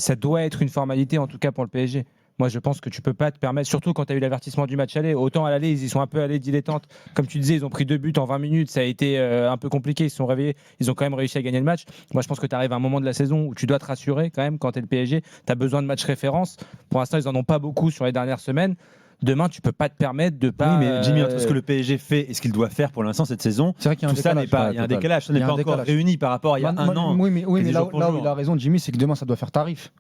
ça doit être une formalité, en tout cas pour le PSG. Moi, je pense que tu peux pas te permettre, surtout quand tu as eu l'avertissement du match aller. Autant à l'aller, ils y sont un peu allés dilettantes. Comme tu disais, ils ont pris 2 buts en 20 minutes. Ça a été un peu compliqué. Ils se sont réveillés. Ils ont quand même réussi à gagner le match. Moi, je pense que tu arrives à un moment de la saison où tu dois te rassurer quand même quand tu es le PSG. Tu as besoin de matchs référence. Pour l'instant, ils en ont pas beaucoup sur les dernières semaines. Demain, tu peux pas te permettre de pas. Oui, mais Jimmy, entre ce que le PSG fait et ce qu'il doit faire pour l'instant cette saison, C'est vrai qu'il y a un tout ça décalage. n'est pas. Il y a un décalage. Ça n'est pas encore réuni par rapport à il y a un an. Oui, mais des là jours pour où jour. il a raison, Jimmy, c'est que demain, ça doit faire tarif.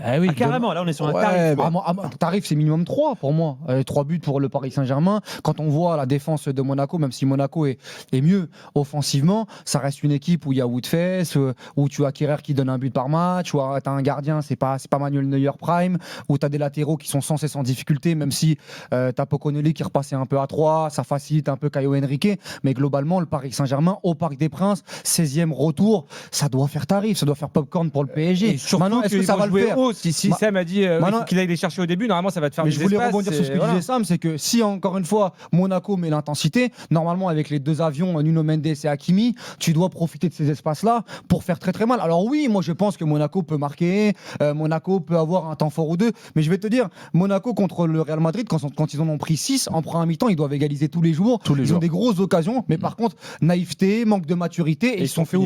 Ah oui, Carrément, là on est sur un Ouais, tarif. tarif, c'est minimum 3 pour moi. 3 buts pour le Paris Saint-Germain. Quand on voit la défense de Monaco, même si Monaco est mieux offensivement, ça reste une équipe où il y a Woodfess, où tu as Kerrer qui donne un but par match, où tu as un gardien, c'est pas Manuel Neuer Prime, où tu as des latéraux qui sont censés sans difficulté, même si tu as Poconelli qui repassait un peu à 3, ça facilite un peu Caio Henrique. Mais globalement, le Paris Saint-Germain au Parc des Princes, 16e retour, ça doit faire tarif, ça doit faire popcorn pour le PSG. Et surtout Maintenant, est-ce que ça va le faire? Si Sam a dit qu'il aille les chercher au début, normalement ça va te faire mais des je voulais espaces, rebondir sur ce que disait Sam, c'est que si encore une fois Monaco met l'intensité, normalement avec les 2 avions Nuno Mendes et Hakimi, tu dois profiter de ces espaces-là pour faire très très mal. Alors oui, moi je pense que Monaco peut marquer, Monaco peut avoir un temps fort ou deux, mais je vais te dire, Monaco contre le Real Madrid, quand ils en ont pris 6 en première mi-temps, ils doivent égaliser tous les jours. Ils ont des grosses occasions, mais par contre naïveté, manque de maturité, et ils se sont fait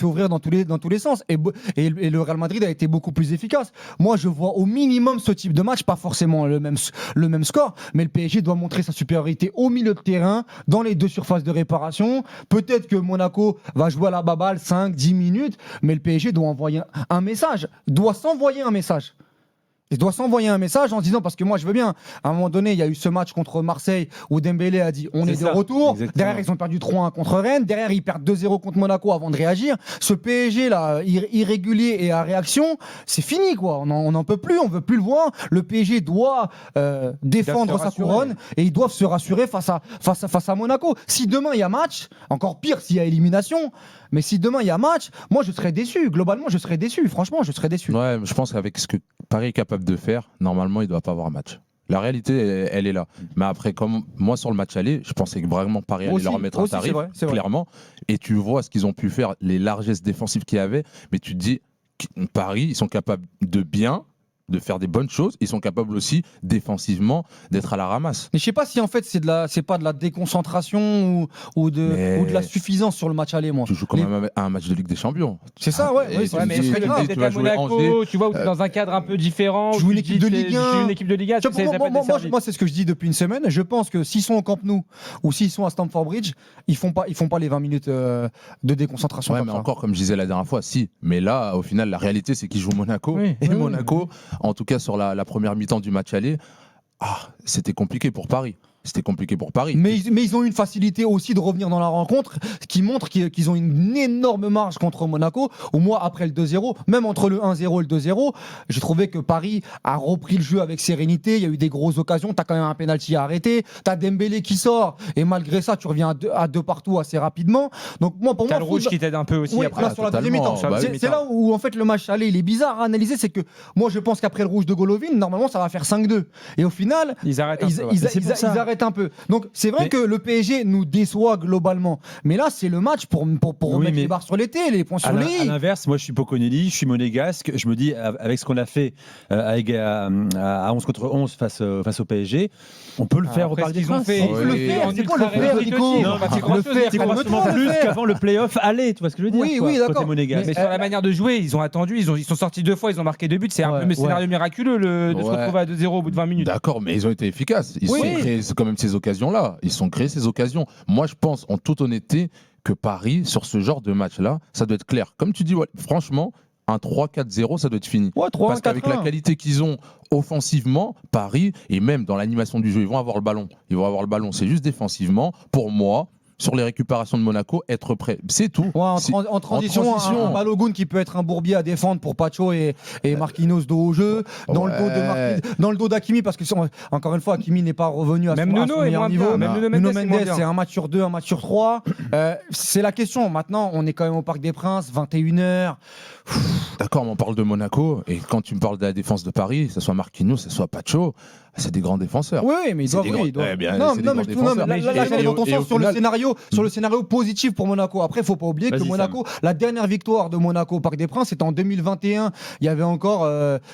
ouvrir dans tous les sens. Et le Real Madrid a été beaucoup plus efficace. Moi je vois au minimum ce type de match, pas forcément le même score, mais le PSG doit montrer sa supériorité au milieu de terrain, dans les 2 surfaces de réparation. Peut-être que Monaco va jouer à la baballe 5-10 minutes, mais le PSG doit envoyer un message, doit s'envoyer un message. Il doit s'envoyer un message en se disant, parce que moi je veux bien, à un moment donné il y a eu ce match contre Marseille où Dembélé a dit on est de retour, exactement. Derrière ils ont perdu 3-1 contre Rennes, derrière ils perdent 2-0 contre Monaco avant de réagir. Ce PSG là, irrégulier et à réaction, c'est fini quoi, on n'en peut plus, on veut plus le voir. Le PSG doit défendre sa couronne et ils doivent se rassurer face à Monaco. Si demain il y a match, encore pire s'il y a élimination, mais si demain il y a match, moi je serais déçu, globalement je serais déçu, franchement je serais déçu. Ouais, je pense qu'avec ce que Paris est capable de faire, normalement il ne doit pas avoir match. La réalité, elle est là. Mais après, comme moi sur le match aller, je pensais que vraiment Paris allait leur mettre un tarif, clairement. Et tu vois ce qu'ils ont pu faire, les largesses défensives qu'il y avait, mais tu te dis, Paris, ils sont capables de faire des bonnes choses, ils sont capables aussi défensivement d'être à la ramasse. Mais je sais pas si en fait c'est pas de la déconcentration ou de la suffisance sur le match aller, moi. Tu joues quand même à un match de Ligue des Champions. C'est ça, ouais. Mais c'est grave, tu vas jouer Monaco, tu vois, où tu es dans un cadre un peu différent. Tu joues une équipe de Ligue 1. Une équipe de Ligue 1. Moi, c'est ce que je dis depuis une semaine. Je pense que s'ils sont au Camp Nou ou s'ils sont à Stamford Bridge, ils font pas les 20 minutes de déconcentration. Ouais, mais encore, comme je disais la dernière fois, si. Mais là, au final, la réalité, c'est qu'ils jouent Monaco. Monaco, en tout cas sur la première mi-temps du match aller, c'était compliqué pour Paris. C'était compliqué pour Paris. Mais ils ont eu une facilité aussi de revenir dans la rencontre, ce qui montre qu'ils ont une énorme marge contre Monaco. Au moins, après le 2-0, même entre le 1-0 et le 2-0, j'ai trouvé que Paris a repris le jeu avec sérénité. Il y a eu des grosses occasions. Tu as quand même un penalty à arrêter. Tu as Dembélé qui sort. Et malgré ça, tu reviens à deux partout assez rapidement. Donc, moi, pour moi, le rouge qui t'aide un peu aussi après. Là, sur la deuxième mi-temps. C'est là où, en fait, le match aller, il est bizarre à analyser. C'est que moi, je pense qu'après le rouge de Golovin, normalement, ça va faire 5-2. Et au final, ils arrêtent un peu. Donc c'est vrai que le PSG nous déçoit globalement, mais là c'est le match pour remettre les barres sur les T, les points sur les i. À l'inverse, moi je suis Poconelli, je suis monégasque, je me dis avec ce qu'on a fait à 11 contre 11 face au PSG, on peut le faire au Parc des Princes. On peut le faire, c'est quoi le faire C'est probablement plus qu'avant le play-off aller, tu vois ce que je veux dire? Oui, d'accord. Mais sur la manière de jouer, ils ont attendu, ils sont sortis 2 fois, ils ont marqué 2 buts, c'est un peu le scénario miraculeux de se retrouver à 2-0 au bout de 20 minutes. D'accord, mais ils ont été efficaces. Ils ont créé quand même ces occasions-là. Ils sont créés ces occasions. Moi, je pense, en toute honnêteté, que Paris, sur ce genre de match-là, ça doit être clair. Comme tu dis, franchement, un 3-4-0, ça doit être fini. Parce qu'avec la qualité qu'ils ont offensivement, Paris, et même dans l'animation du jeu, ils vont avoir le ballon. C'est juste défensivement. Pour moi, sur les récupérations de Monaco, être prêt. C'est tout. Ouais, en transition, un Balogun qui peut être un bourbier à défendre pour Pacho et Marquinhos dos au jeu, dans le dos d'Hakimi, parce que encore une fois, Hakimi n'est pas revenu à son meilleur niveau. Nuno Mendes, c'est un match sur 2, un match sur 3. C'est la question. Maintenant, on est quand même au Parc des Princes, 21h. D'accord, mais on parle de Monaco, et quand tu me parles de la défense de Paris, que ce soit Marquinhos, que ce soit Pacho, C'est des grands défenseurs. Oui, mais ils doivent. des ils doivent- Eh bien, Non, c'est non, des mais grands je trouve- non, mais défenseurs. là, j'allais dans ton Et au sens sur le final- scénario positif pour Monaco. Après, il faut pas oublier que Vas-y, Monaco, la dernière victoire de Monaco au Parc des Princes, c'était en 2021. Il y avait encore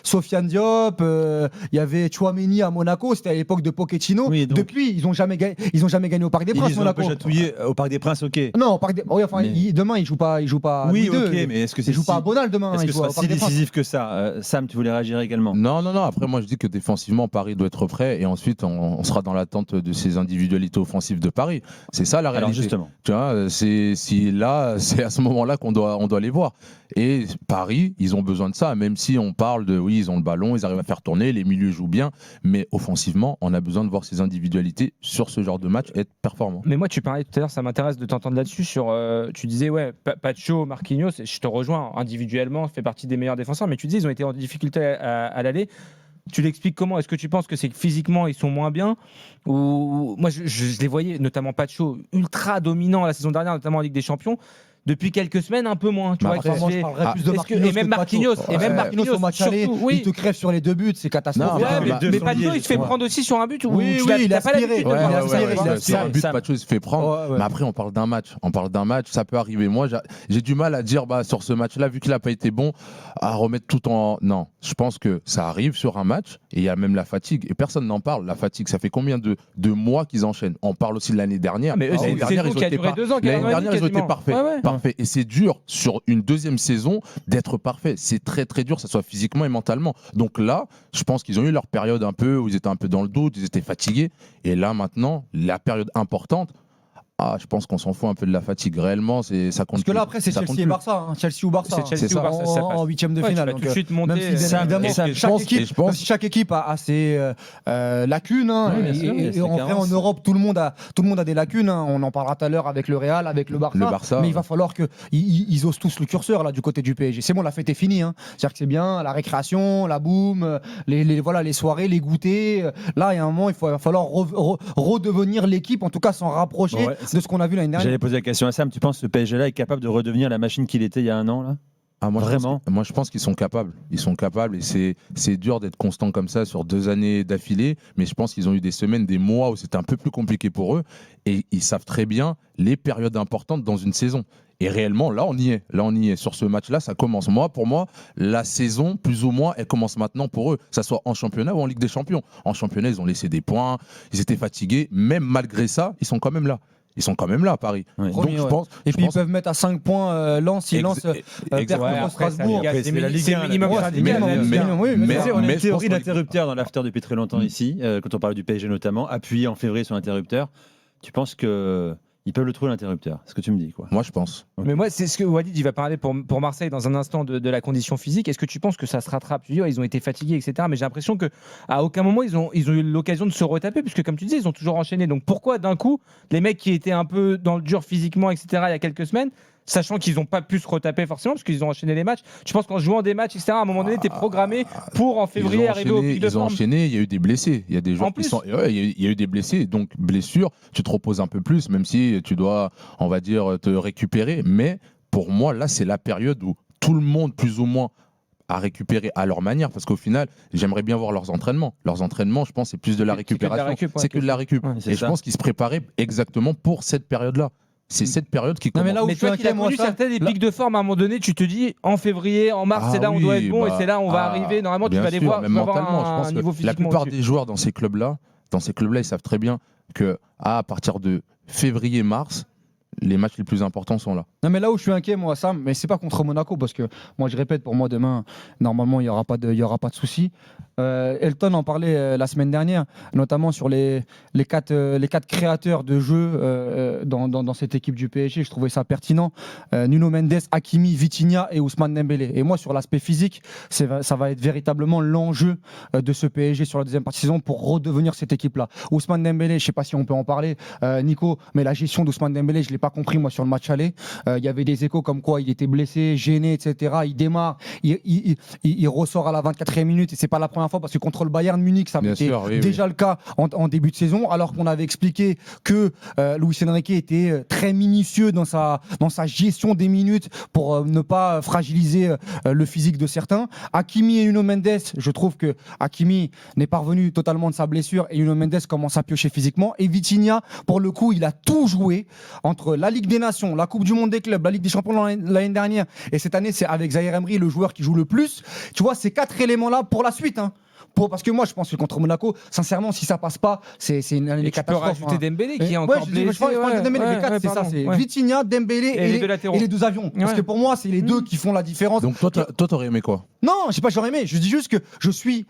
Sofiane Diop, il y avait Chouameni à Monaco. C'était à l'époque de Pochettino. Oui, donc- Depuis, ils ont jamais gagné au Parc des Princes, Ils ont un peu Monaco. chatouillé au Parc des Princes, ok. Non, au Parc des... oui, enfin, Mais- demain, ils jouent pas. À Oui, Louis II. ok, mais est-ce que c'est Ils jouent pas à Bonal demain. Est-ce Ils que ce jouent au sera Parc si des Princes. décisif que ça Sam, tu voulais réagir également? Non. Après, moi, je dis que défensivement, Paris doit être prêt et ensuite, on sera dans l'attente de ces individualités offensives de Paris. C'est ça la Alors réalité. justement. Tu vois, c'est à ce moment-là qu'on doit les voir. Et Paris, ils ont besoin de ça, même si on parle de oui, ils ont le ballon, ils arrivent à faire tourner, les milieux jouent bien, mais offensivement, on a besoin de voir ces individualités sur ce genre de match être performants. Mais moi, tu parlais tout à l'heure, ça m'intéresse de t'entendre là-dessus. Tu disais, ouais, Pacho, Marquinhos, je te rejoins individuellement, fait partie des meilleurs défenseurs, mais tu disais, ils ont été en difficulté à l'aller. Tu l'expliques comment? Est-ce que tu penses que c'est que physiquement, ils sont moins bien? Ou moi, je les voyais, notamment Pacho, ultra dominant la saison dernière, notamment en Ligue des Champions. Depuis quelques semaines, un peu moins. Tu Mais vois, après, qui se Moi, je fait- parlerais plus est-ce de que- Marquinhos. et même que de Pacho. Marquinhos, et même Ouais. Marquinhos, au match aller, surtout, oui. il te crève sur les 2 buts, c'est catastrophique. Non, Ouais, mais deux mais sur Pacho, Liège, il se fait ouais. prendre aussi sur un but où Oui, tu oui, l'as- il t'as a pas aspiré. l'habitude de Ouais, voir ouais, ça. ouais, il a Sur un aspiré. but, Sam. Pacho, il se fait prendre. Ouais. Mais après, on parle d'un match. Ça peut arriver. Moi, j'ai du mal à dire sur ce match-là, vu qu'il n'a pas été bon, à remettre tout en. Non, je pense que ça arrive sur un match et il y a même la fatigue. Et personne n'en parle. La fatigue, ça fait combien de mois qu'ils enchaînent? On parle aussi de l'année dernière. Mais eux, c'est L'année une dernière, saison ils ont qui a été duré par- 2 ans, qui a L'année un an et dernière, demi, ils ont été quasiment. parfaits. Ouais, ouais. Parfait. Et c'est dur sur une deuxième saison d'être parfait. C'est très très dur, que ça soit physiquement et mentalement. Donc là, je pense qu'ils ont eu leur période un peu où ils étaient un peu dans le doute, ils étaient fatigués. Et là maintenant, la période importante. Je pense qu'on s'en fout un peu de la fatigue. Réellement, ça compte. Parce que là, après, c'est Ça Chelsea compte et plus. Barça. Chelsea ou Barça. C'est Chelsea ou Barça, ça passe. En huitième de Ouais, tu finale. vas donc, tout de suite même monter. si, bien évidemment, Sam, chaque pense- équipe, et je pense- même si chaque équipe a ses lacunes. Oui, bien sûr, il y a Et ses en vrai, en carences. Europe, tout le monde a des lacunes. On en parlera tout à l'heure avec le Real, avec le Barça. Le Barça, Mais il va falloir qu'ils osent tous le curseur là, du côté du PSG. C'est bon, la fête est finie. C'est-à-dire que c'est bien, la récréation, la boum, les soirées, les goûters. Là, il y a un moment, il va falloir redevenir l'équipe, en tout cas s'en rapprocher Ouais, de ce qu'on a vu l'année dernière. J'allais poser la question à Sam. Tu penses que ce PSG-là est capable de redevenir la machine qu'il était il y a un an là? Vraiment? Moi, je pense qu'ils sont capables. Ils sont capables et c'est dur d'être constant comme ça sur 2 années d'affilée. Mais je pense qu'ils ont eu des semaines, des mois où c'était un peu plus compliqué pour eux. Et ils savent très bien les périodes importantes dans une saison. Et réellement, là, on y est. Là, on y est. Sur ce match-là, ça commence. Pour moi, la saison, plus ou moins, elle commence maintenant pour eux. Que ça soit en championnat ou en Ligue des Champions. En championnat, ils ont laissé des points. Ils étaient fatigués. Même malgré ça, ils sont quand même là. Ils sont quand même là à Paris. Ouais. Donc, Premier, je ouais. pense. Et je puis ils pense- peuvent mettre à 5 points Lens, si Lens perd exact. Ouais, contre après, Strasbourg. ça, c'est la Ligue 1, c'est minimum Ouais, ça, c'est Ligue 1, minimum, mais- minimum, oui, mais Mais ça, on a mais une je théorie pense que- d'interrupteur dans l'after depuis très longtemps ici, quand on parle du PSG notamment, appuyé en février sur l'interrupteur. Tu penses qu'ils peuvent le trouver l'interrupteur? C'est ce que tu me dis, quoi. Moi, je pense. Mais moi, c'est ce que Walid il va parler pour Marseille dans un instant de la condition physique. Est-ce que tu penses que ça se rattrape? Tu dis, ils ont été fatigués, etc. Mais j'ai l'impression qu'à aucun moment ils ont eu l'occasion de se retaper, puisque comme tu disais, ils ont toujours enchaîné. Donc pourquoi d'un coup, les mecs qui étaient un peu dans le dur physiquement, etc. il y a quelques semaines, sachant qu'ils n'ont pas pu se retaper forcément, parce qu'ils ont enchaîné les matchs. Je pense qu'en jouant des matchs, etc. À un moment donné, tu es programmé pour en février Ils ont arriver au pic de Ils ont forme. enchaîné, il y a eu des blessés. Il y a des joueurs En plus. ouais, il y a eu des blessés. Donc, blessure, tu te reposes un peu plus, même si tu dois, on va dire, te récupérer. Mais pour moi, là, c'est la période où tout le monde, plus ou moins, a récupéré à leur manière. Parce qu'au final, j'aimerais bien voir leurs entraînements. Leurs entraînements, je pense, c'est plus de la C'est que de la récupération. récup, ouais, C'est que de la récup. Ouais, c'est Et ça. je pense qu'ils se préparaient exactement pour cette période-là. C'est cette période qui Non, mais commence. là où Mais je suis toi qui inquiet, as moi, connu ça, certains des là- pics de forme, à un moment donné, tu te dis en février, en mars, c'est là où on doit être bon et c'est là où on va arriver. Normalement, tu bien vas les sûr, voir, même tu vas avoir mentalement. un Je niveau pense que la physiquement plupart au-dessus. des joueurs dans ces clubs-là, ils savent très bien que à partir de février-mars, les matchs les plus importants sont là. Non, mais là où je suis inquiet, moi, Sam, mais c'est pas contre Monaco, parce que moi, je répète, pour moi, demain, normalement, il n'y aura pas de souci. Elton en parlait la semaine dernière, notamment sur les quatre créateurs de jeu dans cette équipe du PSG. Je trouvais ça pertinent. Nuno Mendes, Hakimi, Vitinha et Ousmane Dembélé. Et moi, sur l'aspect physique, ça va être véritablement l'enjeu de ce PSG sur la deuxième partie de saison pour redevenir cette équipe-là. Ousmane Dembélé, je ne sais pas si on peut en parler, Nico, mais la gestion d'Ousmane Dembélé, je ne l'ai pas compris, moi, sur le match aller. Il y avait des échos comme quoi il était blessé, gêné, etc. Il démarre, il ressort à la 24e minute et c'est pas la première dernière fois, parce que contre le Bayern Munich, ça avait Bien été sûr, oui, déjà le cas en début de saison, alors qu'on avait expliqué que Luis Enrique était très minutieux dans sa gestion des minutes pour ne pas fragiliser le physique de certains. Hakimi et Nuno Mendes, je trouve que Hakimi n'est pas revenu totalement de sa blessure et Nuno Mendes commence à piocher physiquement. Et Vitinha, pour le coup, il a tout joué entre la Ligue des Nations, la Coupe du Monde des clubs, la Ligue des Champions l'année dernière, et cette année, c'est avec Zaïre Emery le joueur qui joue le plus. Tu vois, ces 4 éléments-là pour la suite. Parce que moi, je pense que contre Monaco, sincèrement, si ça passe pas, c'est une Et tu peux catastrophe. rajouter Dembélé qui est encore blessé. Je parle de Dembélé, les 4, c'est ça. C'est Vitinha, Dembélé les deux latéraux. et les 2 avions. Parce que pour moi, c'est les 2 qui font la différence. Donc toi, t'aurais aimé quoi? Non, je sais pas, j'aurais aimé. Je dis juste que je suis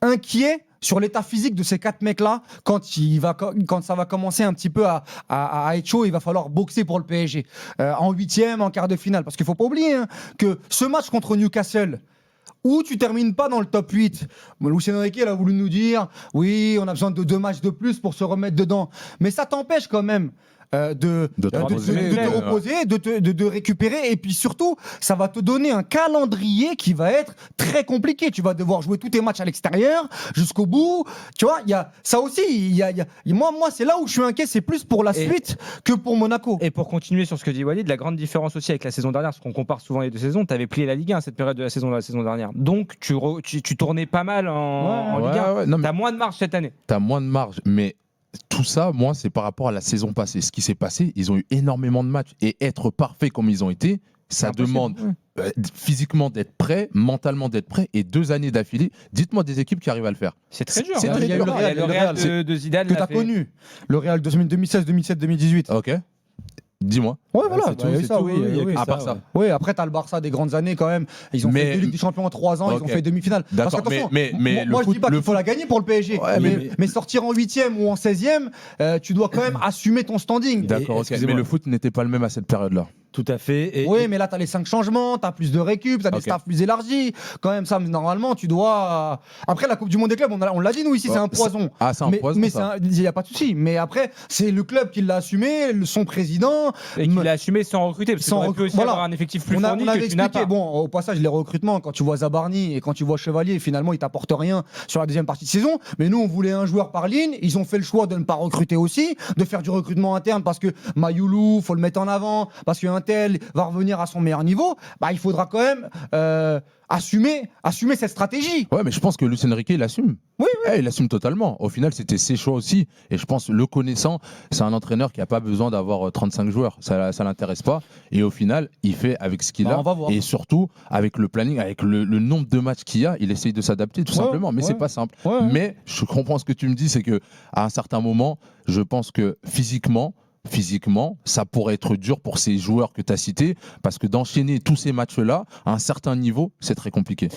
inquiet sur l'état physique de ces 4 mecs-là quand ça va commencer un petit peu à être chaud. Il va falloir boxer pour le PSG en 8e, en quart de finale. Parce qu'il faut pas oublier que ce match contre Newcastle, où tu termines pas dans le top 8. Luis Enrique a voulu nous dire oui, on a besoin de 2 matchs de plus pour se remettre dedans. Mais ça t'empêche quand même de te reposer, de récupérer. Et puis surtout, ça va te donner un calendrier qui va être très compliqué. Tu vas devoir jouer tous tes matchs à l'extérieur jusqu'au bout. Tu vois, il y a ça aussi. Moi, c'est là où je suis inquiet. C'est plus pour la suite que pour Monaco. Et pour continuer sur ce que dit Walid, la grande différence aussi avec la saison dernière, parce qu'on compare souvent les 2 saisons, tu avais plié la Ligue 1 à cette période de la saison dernière. Donc tu tournais pas mal en Ligue 1. Ouais, non, t'as moins de marge cette année. T'as moins de marge, mais tout ça, moi, c'est par rapport à la saison passée. Ce qui s'est passé, ils ont eu énormément de matchs. Et être parfait comme ils ont été, ça demande physiquement d'être prêt, mentalement d'être prêt, et 2 années d'affilée. Dites-moi des équipes qui arrivent à le faire. C'est très dur. C'est très Il y a eu dur. le Real de Zidane que tu as connu. Le Real 2016, 2017, 2018. Ok. Dis-moi. Ouais, voilà, c'est tout, il y a eu c'est ça, tout, oui, il y a oui. que À part ça. Oui, après, tu as le Barça des grandes années quand même. Ils ont fait 2 Ligues des Champions en 3 ans, ils ont fait demi-finale. D'accord, Parce que, mais moi, le je dis pas qu'il faut la gagner pour le PSG. Ouais, mais sortir en 8e ou en 16e, tu dois quand même assumer ton standing. D'accord, ok. excusez-moi. Mais le foot n'était pas le même à cette période-là. Tout à fait. Oui, mais là, tu as les 5 changements, tu as plus de récup, tu as des staffs plus élargis. Quand même, ça, normalement, tu dois. Après, la Coupe du Monde des clubs, on l'a dit, nous, ici, c'est un poison. Ah, c'est un poison. Mais ça. il n'y a pas de souci. Mais après, c'est le club qui l'a assumé, son président. Et qu'il a assumé sans recruter, parce qu'on aurait pu aussi avoir un effectif plus fourni On avait que tu n'as expliqué, pas. bon, au passage, les recrutements, quand tu vois Zabarni et quand tu vois Chevalier, finalement, ils t'apportent rien sur la deuxième partie de saison. Mais nous, on voulait un joueur par ligne. Ils ont fait le choix de ne pas recruter aussi, de faire du recrutement interne parce que Mayoulou, faut le mettre en avant, parce qu'un tel va revenir à son meilleur niveau. Bah, il faudra quand même assumer cette stratégie. Ouais, mais je pense que Luis Enrique, il assume. Oui. Il assume totalement. Au final, c'était ses choix aussi. Et je pense, le connaissant, c'est un entraîneur qui n'a pas besoin d'avoir 35 joueurs. Ça ne l'intéresse pas. Et au final, il fait avec ce qu'il a. On va voir. Et surtout, avec le planning, avec le nombre de matchs qu'il y a, il essaye de s'adapter tout simplement. Mais c'est pas simple. Ouais. Mais je comprends ce que tu me dis, c'est qu'à un certain moment, je pense que physiquement, ça pourrait être dur pour ces joueurs que tu as cités, parce que d'enchaîner tous ces matchs-là, à un certain niveau, c'est très compliqué.